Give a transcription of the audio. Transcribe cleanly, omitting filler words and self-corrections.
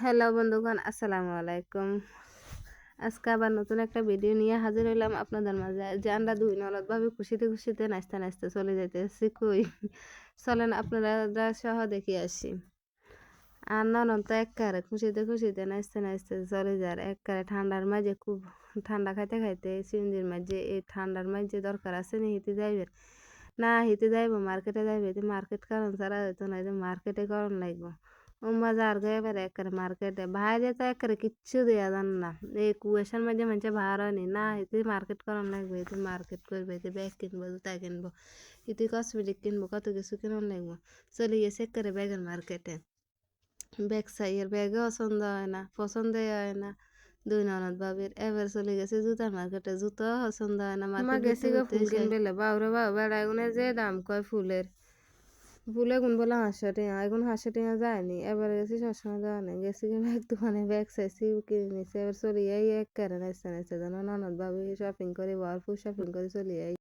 Hello বন্ধুগণ, আসসালামু আলাইকুম। আজকে আবার নতুন একটা ভিডিও নিয়ে হাজির হইলাম আপনাদের মাঝে। যে আমরা দুই ননদ ভাবে খুশিতে খুশিতে নাচতে নাচতে চলে যাইতেছি কই। চলেন আপনারা সহ দেখে আসি। আর ননদ তো একবারে খুশিতে খুশিতে নাচতে নাচতে চলে যায় একবারে ঠান্ডার মাঝে, খুব ঠান্ডা খাইতে খাইতে সিঞ্জির মাঝে, এই ঠান্ডার মাঝে দরকার আছে নি হিতে যাইবে না, হিতে যাইব মার্কেটে যাইবে, মার্কেট কারণ ছাড়া হইতো না, যে মার্কেটে করণ লাগবো। মজা আর এবারে একেবারে মার্কেটে বাইরে তো একেবারে কিচ্ছু দেওয়া যান না। এই কুয়াশার মাঝে মানুষে বার হয়নি না, এতে মার্কেট করান লাগবে, এতে মার্কেট করবে, এতে ব্যাগ কিনবো, জুতা কিনবো, এতে কসমেটিক কিনবো, কত কিছু কিনুন লাগবো। চলে গেছে একেবারে ব্যাগের মার্কেটে। ব্যাগ চাইয়ের ব্যাগও পছন্দই হয় না দুই ননদ ভাবির। এবার চলে গেছে জুতার মার্কেটে, জুতো পছন্দ হয় না। মার্কেট গেছি গো ফুল কিনবে, বাউরে বাউ বেড়া এগুনে যে দাম কয় ফুলের, ফুলে গুন বলে 500 টাকা, এখন 500 টাকা যায়নি। এবার গেছি সবসময় যাওয়া নেই, গেছি ব্যাগ দোকানে ব্যাগ চাইছি, কিনে নিছি। এবার চলে যাই এক কারে নাচতে নাচতে, যেন ননদ ভাবি শপিং করে, ফুল শপিং করে চলে যাই।